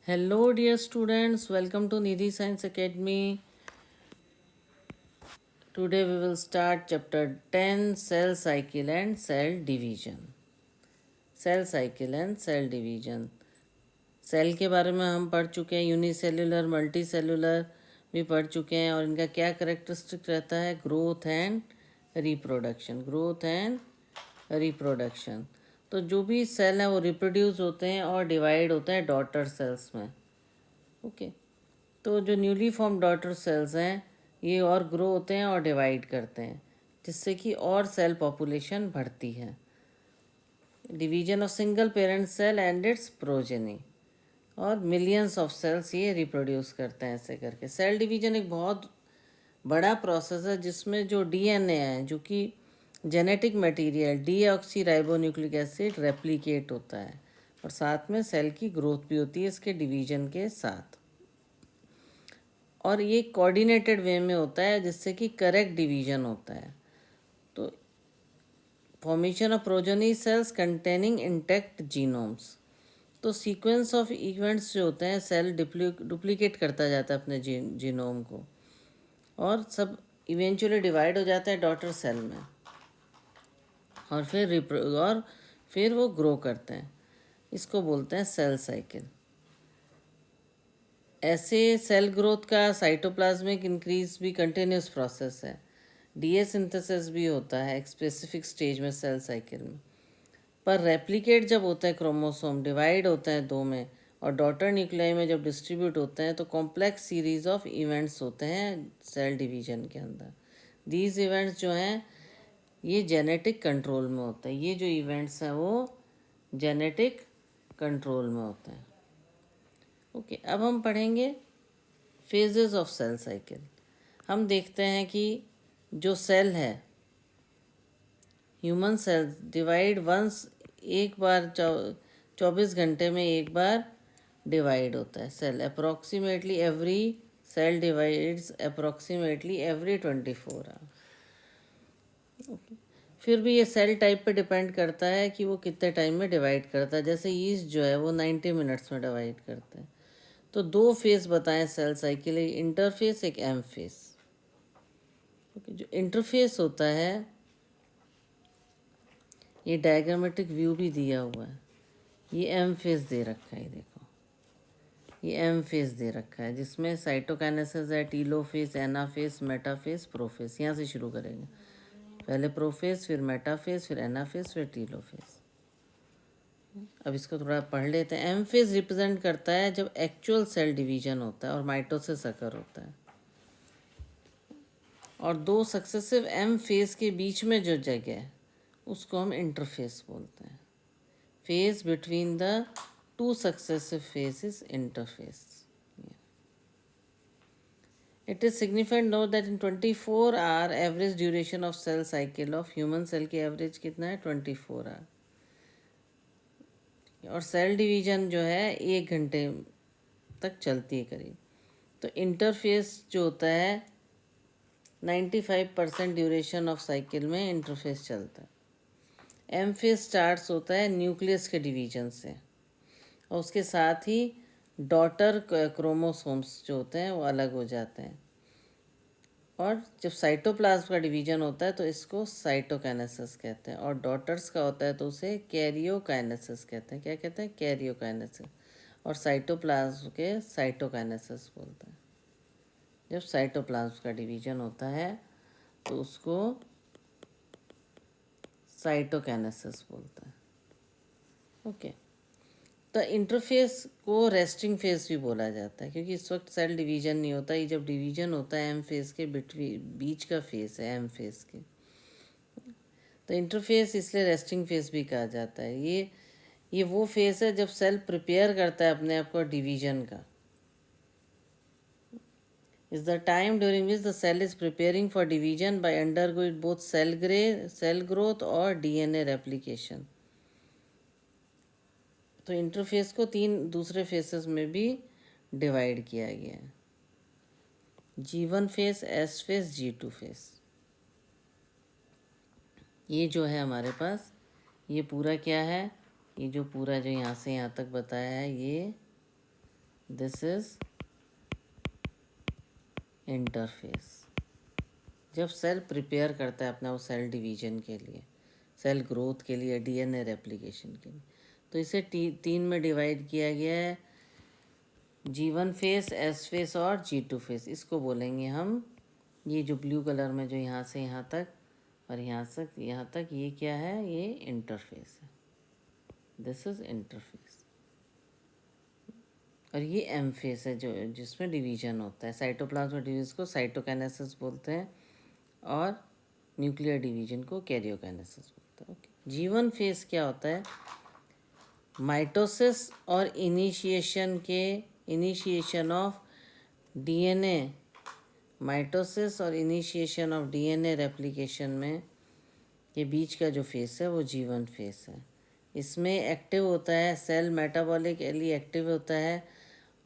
Hello, dear students. Welcome to Nidhi Science Academy. Today we will start chapter 10 Cell Cycle and Cell Division. Cell Cycle and Cell Division. Cell के बारे में हम पढ़ चुके हैं, unicellular multi cellular भी पढ़ चुके हैं और इनका क्या करेक्टरिस्टिक रहता है, ग्रोथ एंड रिप्रोडक्शन. तो जो भी सेल हैं वो रिप्रोड्यूस होते हैं और डिवाइड होते हैं डॉटर सेल्स में. ओके. तो जो न्यूली फॉर्म डॉटर सेल्स हैं ये और ग्रो होते हैं और डिवाइड करते हैं, जिससे कि और सेल पॉपुलेशन बढ़ती है. Division of single parent cell and its progeny, और मिलियंस ऑफ सेल्स ये रिप्रोड्यूस करते हैं ऐसे करके. सेल डिवीजन एक बहुत बड़ा प्रोसेस है जिसमें जो डीएनए है, जो कि genetic material deoxy ribonucleic acid replicate होता है और साथ में सेल की ग्रोथ भी होती है इसके डिवीजन के साथ. और ये कोऑर्डिनेटेड वे में होता है जिससे कि करेक्ट डिवीजन होता है. तो formation of progeny cells containing intact genomes. तो सीक्वेंस ऑफ इवेंट्स जो होते हैं, सेल डुप्लीकेट करता जाता है अपने जीनोम को और सब इवेंचुअली डिवाइड हो जाता है डॉटर सेल में और फिर वो ग्रो करते हैं. इसको बोलते हैं सेल साइकिल. ऐसे सेल ग्रोथ का साइटोप्लाज्मिक इंक्रीज भी कंटिन्यूस प्रोसेस है. डीए सिंथेसिस भी होता है एक स्पेसिफिक स्टेज में सेल साइकिल में. पर रेप्लिकेट जब होता है, क्रोमोसोम डिवाइड होता है दो में और डॉटर न्यूक्लियाई में जब डिस्ट्रीब्यूट होते हैं तो कॉम्प्लेक्स सीरीज ऑफ इवेंट्स होते हैं सेल डिवीजन के अंदर. दीज इवेंट्स जो हैं ये जेनेटिक कंट्रोल में होते हैं. ये जो इवेंट्स हैं वो जेनेटिक कंट्रोल में होते हैं. ओके. अब हम पढ़ेंगे फेजेस ऑफ सेल साइकिल. हम देखते हैं कि जो सेल है, ह्यूमन सेल डिवाइड वंस, एक बार 24 घंटे में एक बार डिवाइड होता है cell. Approximately every cell divides approximately every 24 hour. फिर भी ये सेल टाइप पे डिपेंड करता है कि वो कितने टाइम में डिवाइड करता है. जैसे यीस्ट जो है वो 90 मिनट्स में डिवाइड करता है. तो दो फेस बताएं सेल साइकिल, एक इंटरफेस एक एम फेस. ओके. जो इंटरफेस होता है ये डायग्रामेटिक व्यू भी दिया हुआ है. ये एम फेस दे रखा है, ये देखो ये एम फेस दे रखा है जिसमें साइटोकाइनेसिस है, टीलोफेस, एनाफेस, मेटाफेस, प्रोफेस. यहाँ से शुरू करेंगे. पहले प्रोफेस, फिर मेटाफेस, फिर एनाफेस, फिर टीलोफेस. अब इसको थोड़ा पढ़ लेते हैं. एम फेज रिप्रेजेंट करता है जब एक्चुअल सेल डिवीजन होता है और माइटोसिस अकर होता है, और दो सक्सेसिव एम फेज के बीच में जो जगह है उसको हम इंटरफेस बोलते हैं. Phase between the two successive phases interface. It is significant note that in 24 hour average duration of cell cycle of human cell की एवरेज कितना है, 24 आवर. और सेल डिवीजन जो है 1 घंटे तक चलती है करीब. तो इंटरफेस जो होता है 95% ड्यूरेशन ऑफ साइकिल में इंटरफेस चलता है. एम फेज स्टार्ट्स होता है न्यूक्लियस के डिवीजन से और उसके साथ ही डॉटर क्रोमोसोम्स जो होते हैं वो अलग हो जाते हैं. और जब साइटोप्लाज्म का डिवीजन होता है तो इसको साइटोकाइनेसिस कहते हैं, और डॉटर्स का होता है तो उसे कैरियोकाइनेसिस कहते हैं. क्या कहते हैं, कैरियोकाइनेसिस. और साइटोप्लाज्म के साइटोकाइनेसिस बोलते हैं. जब साइटोप्लाज्म का डिवीजन होता है तो उसको साइटोकाइनेसिस बोलते हैं. ओके. तो इंटरफेस को रेस्टिंग फेज भी बोला जाता है क्योंकि इस वक्त सेल डिवीजन नहीं होता. ये जब डिवीजन होता है एम फेज के बीच का फेज है एम फेज के, तो इंटरफेस इसलिए रेस्टिंग फेज भी कहा जाता है. ये वो फेज है जब सेल प्रिपेयर करता है अपने आप को डिवीजन का. is the time during which the cell is preparing for division by undergoing both cell growth और DNA replication. तो इंटरफेस को 3 दूसरे फेसेस में भी डिवाइड किया गया है. G1 face, S face, G2 face. ये जो है हमारे पास, ये पूरा क्या है, ये जो पूरा जो यहाँ से यहाँ तक बताया है ये दिस इज इंटरफेस। जब सेल प्रिपेयर करता है अपना वो सेल डिवीजन के लिए, सेल ग्रोथ के लिए, डीएनए रेप्लिकेशन के लिए, तो इसे तीन में डिवाइड किया गया है, G1 फेस, S फेस और G2 फेस। इसको बोलेंगे हम, ये जो ब्लू कलर में जो यहाँ से यहाँ तक और यहाँ तक ये क्या है, ये इंटरफेस है। This is interface. और ये एम फेस है जो जिसमें डिवीजन होता है। साइटोप्लाज्म डिवीजन को साइटोकाइनेसिस बोलते हैं और न्यूक्लियर डिवीजन को कैरियोकाइनेसिस बोलते हैं। ओके, G1 फेस क्या होता है? माइटोसिस और इनिशिएशन ऑफ डीएनए, माइटोसिस और इनिशिएशन ऑफ डीएनए रेप्लिकेशन में के बीच का जो फेस है वो G1 फेस है। इसमें एक्टिव होता है, सेल मेटाबॉलिकली एक्टिव होता है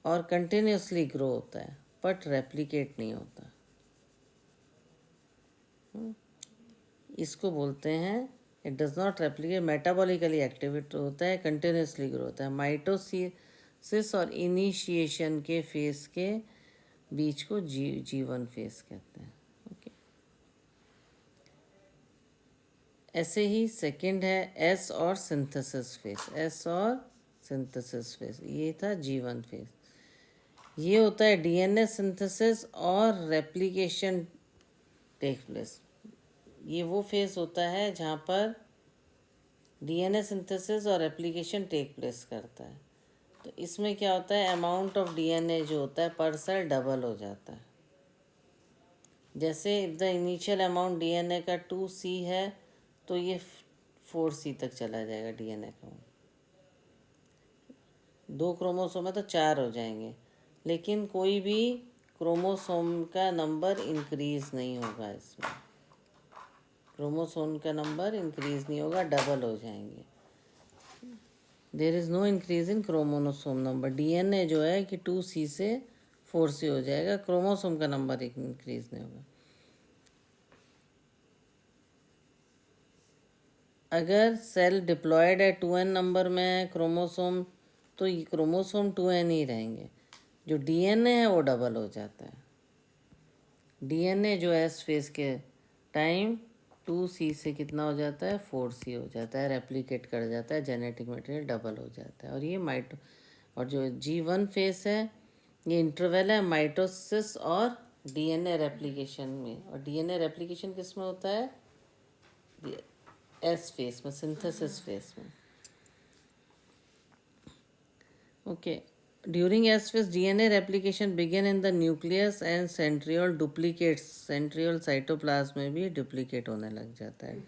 और कंटिन्यूसली ग्रो होता है, बट रेप्लिकेट नहीं होता। इसको बोलते हैं, it does not replicate, metabolically active होता है, कंटिन्यूसली ग्रो होता है। माइटोसिस और इनिशिएशन के फेस के बीच को G1 फेस कहते हैं। ओके, ऐसे ही सेकंड है एस और सिंथेसिस फेस। एस और सिंथेसिस फेस, ये था G1 फेस। ये होता है डीएनए सिंथेसिस और रेप्लिकेशन टेक प्लेस। ये वो फेस होता है जहाँ पर डीएनए सिंथेसिस और रेप्लिकेशन टेक प्लेस करता है। तो इसमें क्या होता है, अमाउंट ऑफ डीएनए जो होता है पर सेल डबल हो जाता है। जैसे द इनिशियल अमाउंट डीएनए का 2C है तो ये 4C तक चला जाएगा डीएनए का। 2 क्रोमोसोम है तो 4 हो जाएंगे, लेकिन कोई भी क्रोमोसोम का नंबर इंक्रीज नहीं होगा। इसमें क्रोमोसोम का नंबर इंक्रीज नहीं होगा, डबल हो जाएंगे। There is no increase in chromosome number. DNA जो है कि 2C से 4C हो जाएगा, क्रोमोसोम का नंबर इंक्रीज नहीं होगा। अगर सेल डिप्लॉयड है 2N नंबर में क्रोमोसोम, तो ये क्रोमोसोम 2N ही रहेंगे। जो डीएनए है वो डबल हो जाता है। डीएनए जो एस फेज के टाइम 2C से कितना हो जाता है, 4C हो जाता है, रेप्लिकेट कर जाता है, जेनेटिक मटेरियल डबल हो जाता है। और ये और जो G1 फेस है ये इंटरवल है माइटोसिस और डीएनए रेप्लिकेशन में। और डीएनए रेप्लिकेशन किस में होता है, एस फेस में, सिंथेसिस फेस में। Okay, during S phase DNA replication begin in the nucleus and centriole duplicates. Centriole cytoplasm में भी डुप्लीकेट होने लग जाता है।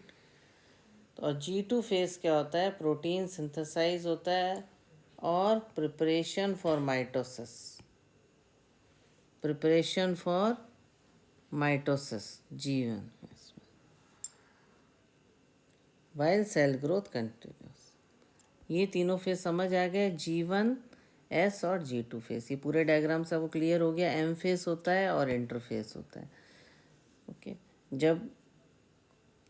तो और G2 फेस क्या होता है, प्रोटीन सिंथेसाइज होता है और preparation for mitosis, preparation for mitosis G1 face में, वाइल सेल ग्रोथ कंटिन्यूस। ये तीनों फेस समझ आ गए, G1, S और G2 फेस। ये पूरे डायग्राम से वो क्लियर हो गया। M फेस होता है और इंटरफेस होता है। ओके, जब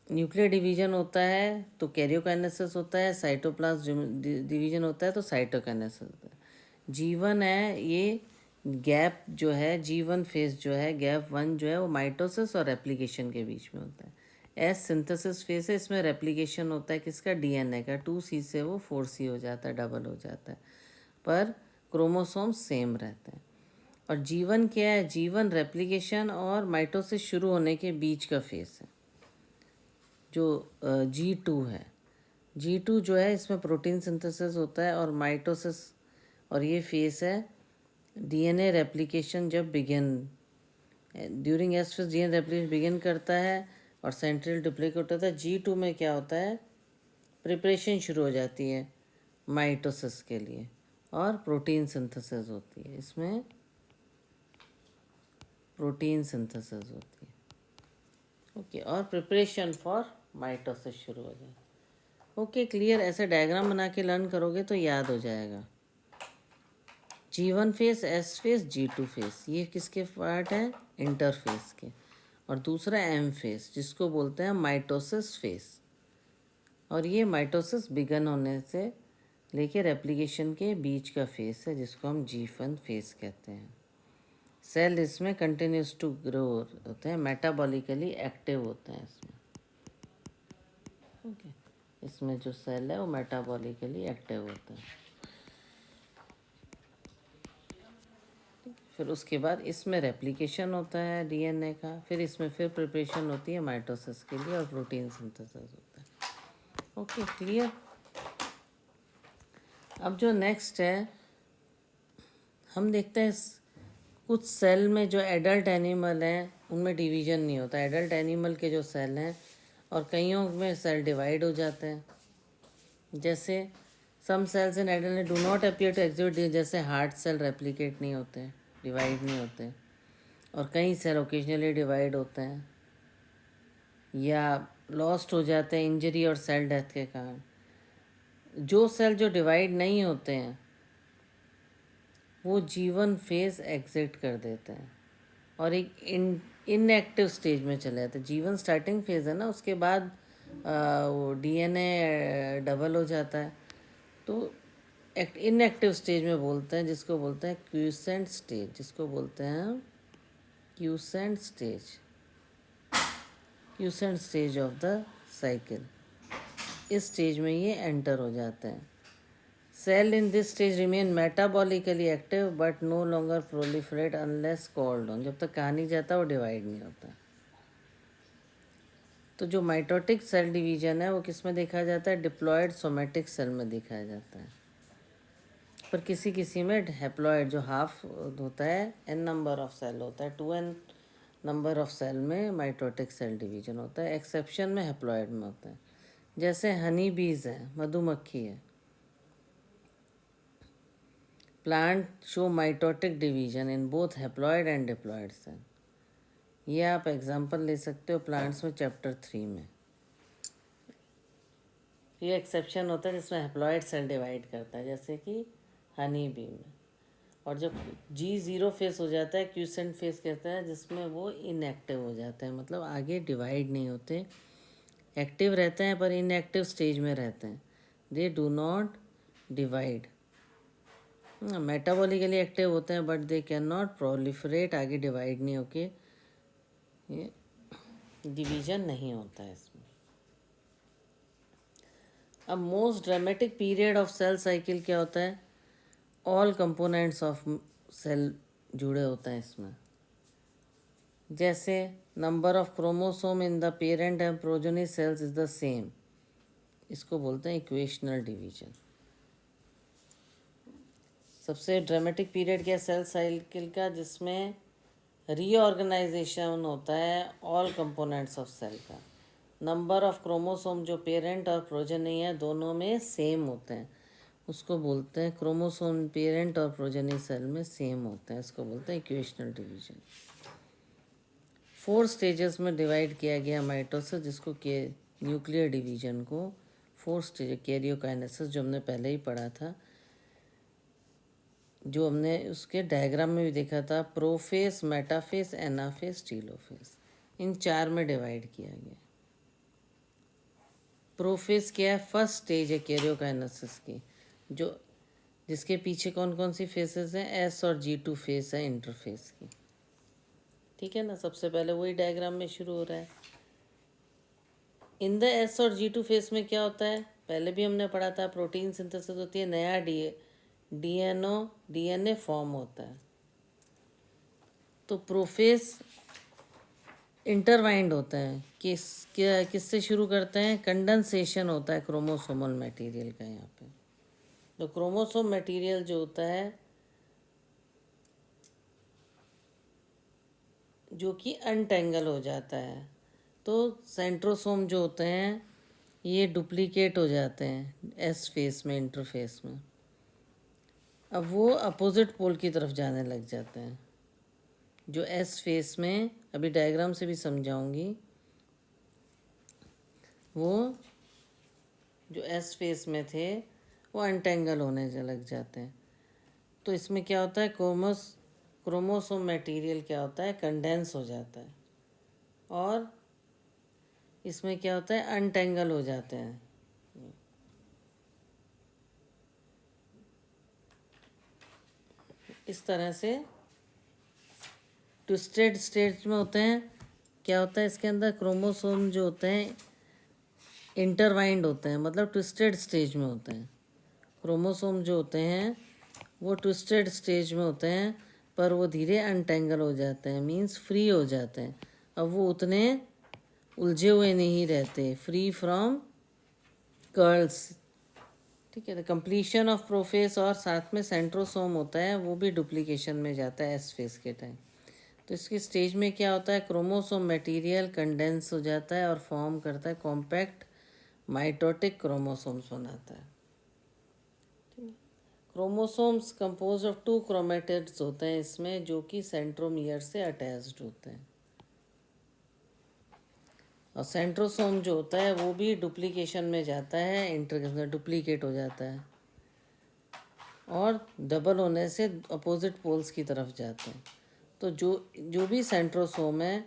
न्यूक्लियर डिवीजन होता है तो कैरियोकाइनेसिस होता है, साइटोप्लाज्म डिवीजन होता है तो साइटोकाइनेसिस होता है। G1 है, ये गैप जो है, G1 फेस जो है, गैप 1 जो है वो माइटोसिस और रेप्लिकेशन के बीच में होता है। एस सिंथेसिस फेस है, इसमें रेप्लिकेशन होता है किसका, डीएनए का। 2C से वो 4C हो जाता है, डबल हो जाता है, पर क्रोमोसोम सेम रहते हैं। और G1 क्या है, G1 रेप्लिकेशन और माइटोसिस शुरू होने के बीच का फेस है। जो G2 है, G2 जो है इसमें प्रोटीन सिंथेसिस होता है और माइटोसिस, और ये फेस है डीएनए रेप्लिकेशन जब begin, during S phase DNA replication begin करता है और सेंट्रल डुप्लीकेट होता है। G2 में क्या होता है, प्रिपरेशन शुरू हो जाती है माइटोसिस के लिए और प्रोटीन सिंथेसिस होती है। इसमें प्रोटीन सिंथेसिस होती है। ओके, और प्रिपरेशन फॉर माइटोसिस शुरू हो जाए। Okay, clear. ऐसे डायग्राम बना के लर्न करोगे तो याद हो जाएगा। G1 face, S face, G2 face, ये किसके पार्ट हैं, इंटरफेस के। और दूसरा M फेस जिसको बोलते हैं माइटोसिस फेस, और ये माइटोसिस बिगन होने से लेके रेप्लिकेशन के बीच का फेस है जिसको हम G1 फेस कहते हैं। सेल इसमें कंटिन्यूस टू ग्रो होते हैं, मेटाबॉलिकली एक्टिव होते हैं इसमें। ओके, इसमें जो सेल है वो मेटाबॉलिकली एक्टिव होता है। फिर उसके बाद इसमें रेप्लिकेशन होता है डीएनए का, फिर इसमें फिर प्रिपरेशन होती है माइटोसिस के लिए और प्रोटीन सिंथेसिस होता है। Okay, clear. अब जो नेक्स्ट है हम देखते हैं कुछ सेल में जो एडल्ट एनिमल हैं उनमें डिवीजन नहीं होता। एडल्ट एनिमल के जो सेल हैं और कईयों में सेल डिवाइड हो जाते हैं। जैसे some cells in adult do not appear to exhibit, जैसे हार्ट सेल रेप्लिकेट नहीं होते, डिवाइड नहीं होते, और कई सेल ओकेजनली डिवाइड होते हैं या लॉस्ट हो जाते हैं इंजरी और सेल डेथ के कारण। जो सेल जो डिवाइड नहीं होते हैं वो जीवन फेज एग्जिट कर देते हैं और एक इनएक्टिव स्टेज में चले जाते हैं। जीवन स्टार्टिंग फेज है ना, उसके बाद वो डीएनए डबल हो जाता है तो इनएक्टिव स्टेज में बोलते हैं, जिसको बोलते हैं क्यूसेंट स्टेज, जिसको बोलते हैं quiescent stage, quiescent stage of the cycle. इस स्टेज में ये एंटर हो जाते हैं। Cell in this stage remain metabolically active but no longer proliferate unless called on. जब तक कहा नहीं जाता वो डिवाइड नहीं होता। तो जो माइटोटिक सेल डिवीजन है वो किस में देखा जाता है? डिप्लॉयड सोमेटिक सेल में दिखाया जाता है। पर किसी किसी में हैप्लॉयड जो हाफ होता है, n नंबर ऑफ सेल होता है, 2n नंबर ऑफ सेल में माइटोटिक सेल डिवीजन होता है। एक्सेप्शन में हैप्लॉयड में होता है। जैसे हनी बीज है, मधुमक्खी है। Plant show mitotic division in both haploid and diploid cell. ये आप एग्जांपल ले सकते हो प्लांट्स में चैप्टर 3 में। ये एक्सेप्शन होता है जिसमें हैप्लॉयड सेल डिवाइड करता है, जैसे कि हनी बी में। और जब G0 फेस हो जाता है, क्यूसेंट फेस कहता है, जिसमें वो इनएक्टिव हो जाते हैं, मतलब आगे डिवाइड नहीं होते, एक्टिव रहते हैं पर इनएक्टिव स्टेज में रहते हैं। They do not divide. Metabolically active होते हैं but they can not proliferate, आगे डिवाइड नहीं होके ये डिवीजन नहीं होता है इसमें। अब most dramatic period of cell cycle क्या होता है? ऑल कंपोनेंट्स ऑफ सेल जुड़े होते हैं इसमें। जैसे number of chromosome in the parent and progeny cells is the same, इसको बोलते हैं इक्वेशनल डिवीजन। सबसे ड्रामेटिक पीरियड क्या सेल साइकिल का? जिसमें रीऑर्गेनाइजेशन होता है ऑल कंपोनेंट्स ऑफ सेल का। नंबर ऑफ क्रोमोसोम जो पेरेंट और प्रोजेनी है दोनों में सेम होते हैं, उसको बोलते हैं क्रोमोसोम पेरेंट और प्रोजेनी सेल में सेम होते हैं, इसको बोलते हैं इक्वेशनल डिवीजन। 4 स्टेजेस में डिवाइड किया गया माइटोसिस, जिसको के न्यूक्लियर डिवीजन को 4 स्टेज कैरियोकाइनेसिस, जो हमने पहले ही पढ़ा था, जो हमने उसके डायग्राम में भी देखा था, प्रोफेस, मेटाफेस, एनाफेस, टीलोफेस, इन 4 में डिवाइड किया गया। प्रोफेस क्या है? फर्स्ट स्टेज है कैरियोकाइनेसिस की, जो जिसके पीछे कौन कौन सी फेसेस हैं? S और G2 फेस है इंटरफेस की। ठीक है ना, सबसे पहले वही डायग्राम में शुरू हो रहा है। इन द S और G2 फेस में क्या होता है? पहले भी हमने पढ़ा था, प्रोटीन सिंथेसिस होती है, नया डीएनए फॉर्म होता है। तो प्रोफेस इंटरवाइंड होता है, किससे शुरू करते हैं? कंडेंसेशन होता है क्रोमोसोमल मटेरियल का यहाँ पे। तो क्रोमोसोम मटेरियल जो होता है, जो कि अनटेंगल हो जाता है, तो सेंट्रोसोम जो होते हैं ये डुप्लीकेट हो जाते हैं एस फेस में, इंटरफेस में। अब वो अपोजिट पोल की तरफ जाने लग जाते हैं। जो एस फेस में, अभी डायग्राम से भी समझाऊंगी, वो जो एस फेस में थे वो अनटेंगल होने लग जाते हैं। तो इसमें क्या होता है? क्रोमोसोम मटेरियल क्या होता है? कंडेंस हो जाता है, और इसमें क्या होता है? अनटेंगल हो जाते हैं। इस तरह से ट्विस्टेड स्टेट में होते हैं। क्या होता है इसके अंदर, क्रोमोसोम जो होते हैं इंटरवाइंड होते हैं, मतलब ट्विस्टेड स्टेज में होते हैं। क्रोमोसोम जो होते हैं वो ट्विस्टेड स्टेज में होते हैं, पर वो धीरे अनटेंगल हो जाते हैं, मीन्स फ्री हो जाते हैं। अब वो उतने उलझे हुए नहीं रहते, फ्री फ्रॉम कर्ल्स। ठीक है, तो कंप्लीशन ऑफ प्रोफेस और साथ में सेंट्रोसोम होता है, वो भी डुप्लीकेशन में जाता है एस फेज के टाइम। तो इसकी स्टेज में क्या होता है, क्रोमोसोम मटेरियल कंडेंस हो जाता है और फॉर्म करता है कॉम्पैक्ट माइटोटिक क्रोमोसोम्स बनाता है। क्रोमोसोम्स कंपोज ऑफ 2 क्रोमेटिड्स होते हैं इसमें, जो कि सेंट्रोमियर से अटैच्ड होते हैं। और सेंट्रोसोम जो होता है वो भी डुप्लीकेशन में जाता है, इंटर डुप्लीकेट हो जाता है और डबल होने से अपोजिट पोल्स की तरफ जाते हैं। तो जो जो भी सेंट्रोसोम है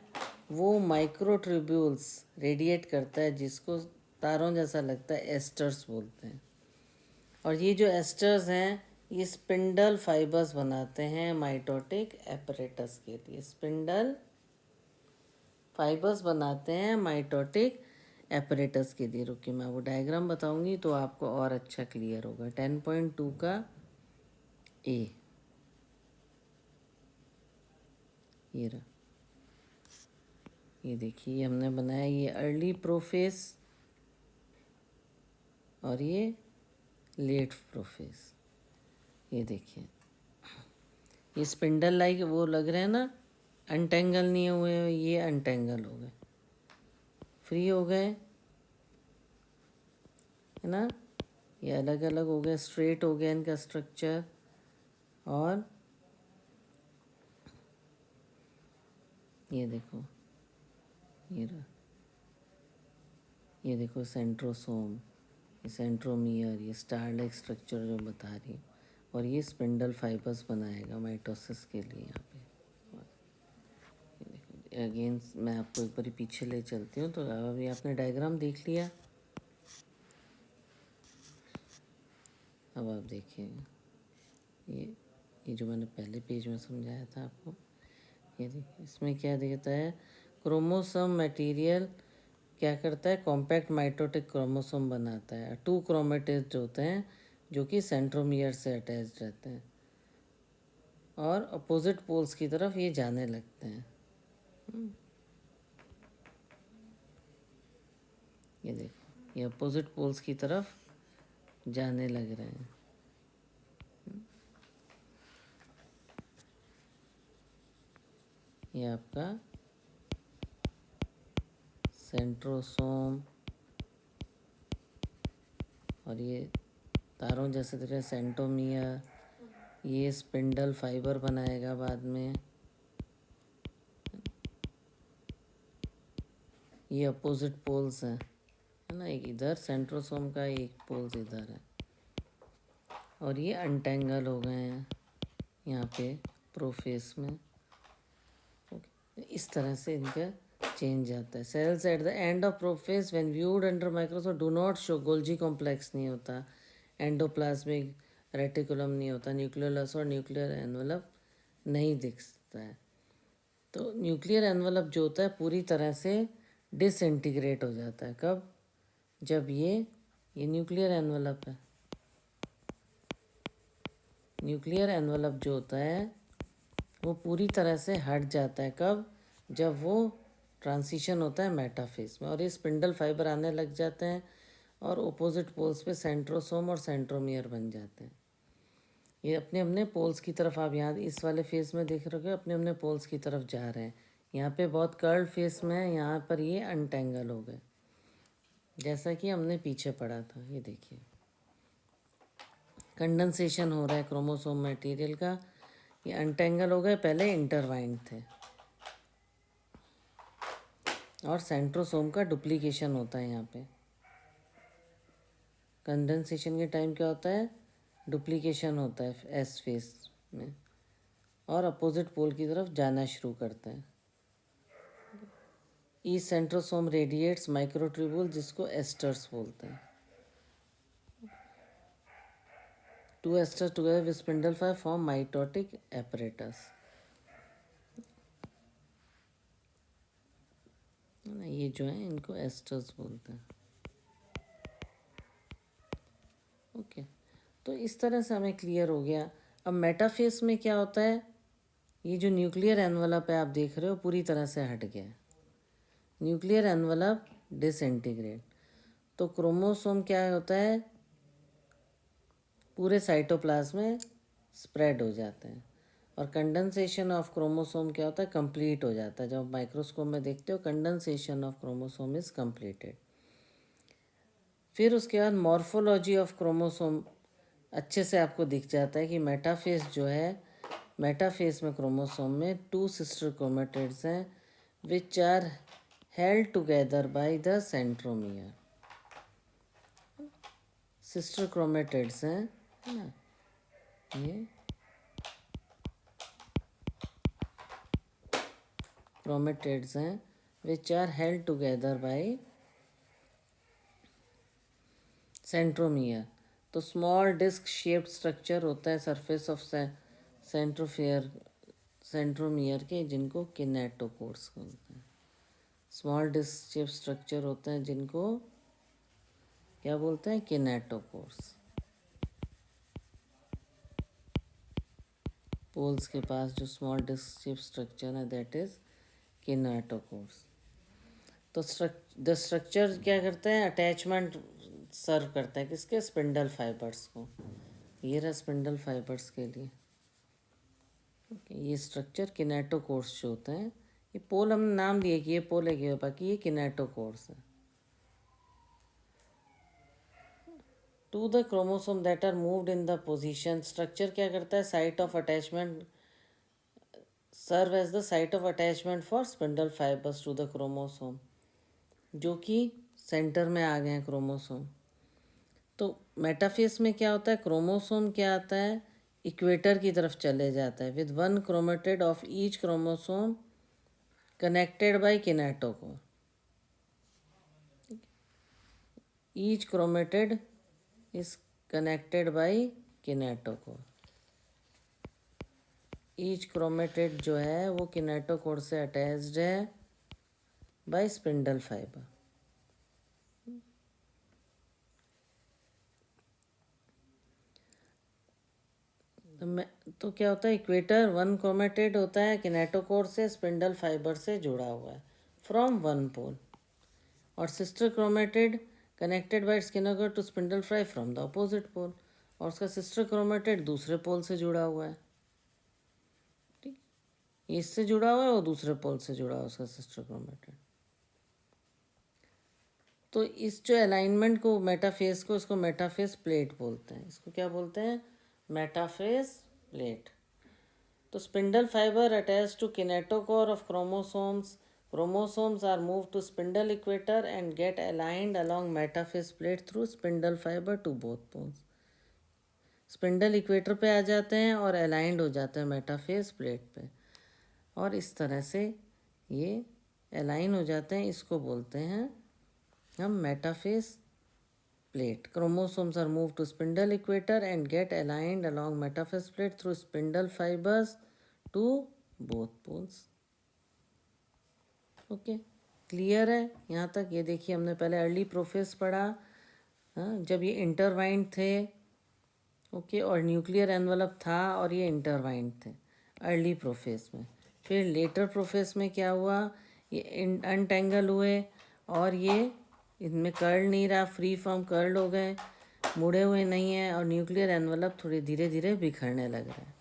वो माइक्रोट्यूब्यूल्स रेडिएट करता है, जिसको तारों जैसा लगता है, एस्टर्स बोलते हैं। और ये जो एस्टर्स हैं ये स्पिंडल फाइबर्स बनाते हैं माइटोटिक एपरेटस के लिए। स्पिंडल फाइबर्स बनाते हैं माइटोटिक एपरेटस के लिए। रुकिए मैं वो डायग्राम बताऊंगी तो आपको और अच्छा क्लियर होगा। 10.2 का ए, ये रहा, ये देखिए हमने बनाया, ये अर्ली प्रोफेस और ये लेट प्रोफेस। ये देखिए ये स्पिंडल लाइक वो लग रहे हैं ना, अनटेंगल नहीं हुए, ये अनटेंगल हो गए, फ्री हो गए, है ना। ये अलग अलग हो गए, स्ट्रेट हो गया इनका स्ट्रक्चर। और ये देखो, ये रहा, ये देखो सेंट्रोसोम, ये सेंट्रोमियर, ये स्टार लाइक स्ट्रक्चर जो बता रही है। और ये स्पिंडल फाइबर्स बनाएगा माइटोसिस के लिए यहाँ पे। ये देखो अगेन मैं आपको एक बार पीछे ले चलती हूँ। तो अभी आपने डायग्राम देख लिया, अब आप देखिए ये जो मैंने पहले पेज में समझाया था आपको, ये देखिए इसमें क्या दिखता है, क्रोमोसोम मटेरियल क्या करता है, कॉम्पैक्ट माइटोटिक क्रोमोसोम बनाता है। 2 क्रोमेटिड्स होते हैं जो कि सेंट्रोमियर से अटैच रहते हैं और अपोजिट पोल्स की तरफ ये जाने लगते हैं। ये देखो ये अपोजिट पोल्स की तरफ जाने लग रहे हैं। ये आपका सेंट्रोसोम और ये तारों जैसे दिख रहे सेंट्रोमियर, ये स्पिंडल फाइबर बनाएगा बाद में। ये अपोजिट पोल्स हैं, है ना, एक इधर सेंट्रोसोम का, एक पोल्स इधर है। और ये अनटेंगल हो गए हैं यहाँ पे प्रोफेस में। ओके, इस तरह से इनका चेंज आता है। Cells at the end of prophase when viewed under microscope do not show, Golgi complex नहीं होता, एंडोप्लाज्मिक रेटिकुलम नहीं होता, न्यूक्लियोलस और न्यूक्लियर एनवलप नहीं दिखता है। तो न्यूक्लियर एनवलप जो होता है पूरी तरह से डिसइंटीग्रेट हो जाता है। कब, जब ये न्यूक्लियर एनवलप है, न्यूक्लियर एनवलप जो होता है वो पूरी तरह से हट जाता है। कब, जब वो ट्रांसिशन होता है मेटाफेज में और ये स्पिंडल फाइबर आने लग जाते हैं और ओपोजिट पोल्स पे सेंट्रोसोम और सेंट्रोमियर बन जाते हैं। ये अपने अपने पोल्स की तरफ, आप यहाँ इस वाले फेस में देख रहे हो, अपने अपने पोल्स की तरफ जा रहे हैं। यहाँ पे बहुत कर्ल्ड फेस में है, यहाँ पर ये अनटेंगल हो गए, जैसा कि हमने पीछे पढ़ा था। ये देखिए कंडेंसेशन हो रहा है क्रोमोसोम मटेरियल का, ये अनटेंगल हो गए, पहले इंटरवाइंड थे। और सेंट्रोसोम का डुप्लीकेशन होता है यहाँ पे। कंडेंसेशन के टाइम क्या होता है, डुप्लीकेशन होता है एस फेस में और अपोजिट पोल की तरफ जाना शुरू करता है। ई सेंट्रोसोम रेडिएट्स माइक्रोट्यूब्यूल, जिसको एस्टर्स बोलते हैं। Two asters together with spindle fibre form mitotic apparatus. ये जो है इनको एस्टर्स बोलते हैं। ओके, तो इस तरह से हमें क्लियर हो गया। अब मेटाफेस में क्या होता है, ये जो न्यूक्लियर एनवलप है आप देख रहे हो पूरी तरह से हट गया है। न्यूक्लियर एनवलप डिसइंटीग्रेट, तो क्रोमोसोम क्या होता है, पूरे साइटोप्लाज्म में स्प्रेड हो जाते हैं। और कंडेंसेशन ऑफ क्रोमोसोम क्या होता है, कंप्लीट हो जाता है। जब माइक्रोस्कोप में देखते हो condensation of chromosome is completed. फिर उसके बाद मॉर्फोलॉजी ऑफ क्रोमोसोम अच्छे से आपको दिख जाता है कि मेटाफेस जो है, मेटाफेस में क्रोमोसोम में 2 सिस्टर क्रोमेटिड्स हैं which are held together by the centromere. Sister chromatids हैं, है ना, ये क्रोमेटिड्स हैं which are held together by centromere. तो स्मॉल डिस्क शेप्ड स्ट्रक्चर होता है सरफेस ऑफ सेंट्रोफियर सेंट्रोमियर के, जिनको किनेटोकोर्स बोलते हैं। स्मॉल डिस्क शेप स्ट्रक्चर होते हैं जिनको क्या बोलते हैं, किनेटोकोर्स। पोल्स के पास जो स्मॉल डिस्क शेप स्ट्रक्चर है दैट इज किनेटोकोर्स। तो द स्ट्रक्चर क्या करते हैं, अटैचमेंट सर्व करता है किसके, स्पिंडल फाइबर्स को। ये रहा स्पिंडल फाइबर्स के लिए। ओके, ये स्ट्रक्चर किनेटोकोर्स जो होते हैं, ये पोल हमने नाम दिए कि ये पोल है, कि बाकी ये किनेटोकोर्स है। To the chromosome that are moved in the position, structure क्या करता है, site of attachment, serve as the site of attachment for spindle fibres to the chromosome, जो कि सेंटर में आ गए हैं क्रोमोसोम। तो मेटाफेस में क्या होता है, क्रोमोसोम क्या आता है, इक्वेटर की तरफ चले जाता है with 1 chromatid of each chromosome connected by kinetochore. Each chromatid is connected by kinetochore. Each chromatid जो है वो किनेटोकोर से अटैच्ड है बाय स्पिंडल फाइबर। तो क्या होता है, इक्वेटर 1 क्रोमेटिड होता है, किनेटोकोर से स्पिंडल फाइबर से जुड़ा हुआ है फ्रॉम 1 पोल, और sister chromatid connected by kinetochore to spindle fibre from the opposite pole, और उसका सिस्टर क्रोमेटिड दूसरे पोल से जुड़ा हुआ है। ठीक, इससे जुड़ा हुआ है, वो दूसरे पोल से जुड़ा हुआ है उसका सिस्टर क्रोमेटिड। तो इस जो अलाइनमेंट को, मेटाफेस को, इसको मेटाफेस प्लेट बोलते हैं। इसको क्या बोलते हैं, मेटाफेस प्लेट। तो spindle fibre attach to kinetochore of chromosomes, chromosomes are moved to spindle equator and get aligned along metaphase plate through spindle fiber to both poles। Spindle equator पे आ जाते हैं और अलाइंड हो जाते हैं मेटाफेस प्लेट पे, और इस तरह से ये अलाइन हो जाते हैं। इसको बोलते हैं हम metaphase plate। Chromosomes are moved to spindle equator and get aligned along metaphase plate through spindle fibers to both poles। Okay, clear है यहाँ तक। ये देखिए हमने पहले अर्ली प्रोफेस पढ़ा, हाँ, जब ये इंटरवाइंड थे, ओके, और न्यूक्लियर एनवलप था और ये इंटरवाइंड थे अर्ली प्रोफेस में। फिर लेटर प्रोफेस में क्या हुआ, ये अनटेंगल हुए और ये इनमें कर्ल नहीं रहा, फ्री फॉर्म कर्ल हो गए, मुड़े हुए नहीं हैं, और न्यूक्लियर एनवलप थोड़े धीरे धीरे बिखरने लग रहा है।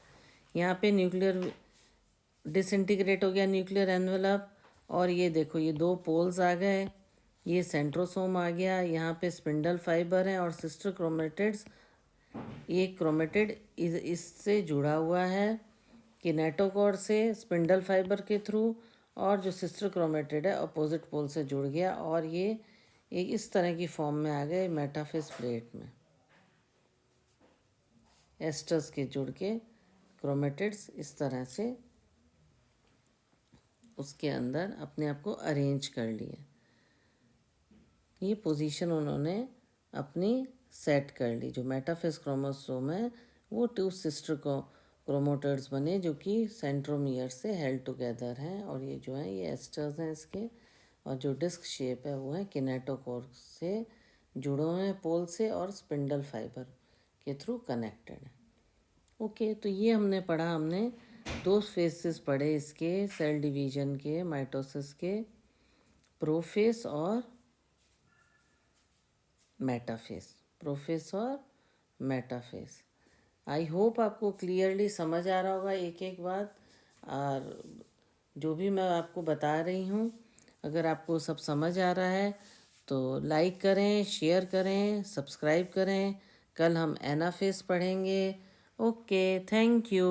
यहाँ पे न्यूक्लियर डिसइंटीग्रेट हो गया न्यूक्लियर एनवलप, और ये देखो ये 2 पोल्स आ गए, ये सेंट्रोसोम आ गया, यहाँ पे स्पिंडल फाइबर है और सिस्टर क्रोमेटिड्स, एक क्रोमेटिड इससे जुड़ा हुआ है किनेटोकोर से स्पिंडल फाइबर के थ्रू, और जो सिस्टर क्रोमेटिड है अपोजिट पोल से जुड़ गया, और ये एक इस तरह की फॉर्म में आ गए मेटाफेस प्लेट में, एस्टर्स के जुड़ के क्रोमेटिड्स इस तरह से उसके अंदर अपने आप को अरेंज कर लिए। ये पोजीशन उन्होंने अपनी सेट कर ली, जो मेटाफेस क्रोमोसोम है वो टू सिस्टर को क्रोमोटर्स बने जो कि सेंट्रोमियर से हेल्ड टुगेदर हैं, और ये जो हैं ये एस्टर्स हैं इसके, और जो डिस्क शेप है वो है किनेटोकोर से जुड़े हुए हैं पोल से, और स्पिंडल फाइबर के थ्रू कनेक्टेड है। ओके, तो ये हमने पढ़ा, हमने 2 फेसेस पढ़े इसके सेल डिवीजन के, माइटोसिस के, प्रोफेस और मेटाफेस, प्रोफेस और मेटाफेस। आई होप आपको क्लियरली समझ आ रहा होगा एक एक बात, और जो भी मैं आपको बता रही हूँ अगर आपको सब समझ आ रहा है तो लाइक करें, शेयर करें, सब्सक्राइब करें। कल हम एनाफेस पढ़ेंगे। Okay, thank you.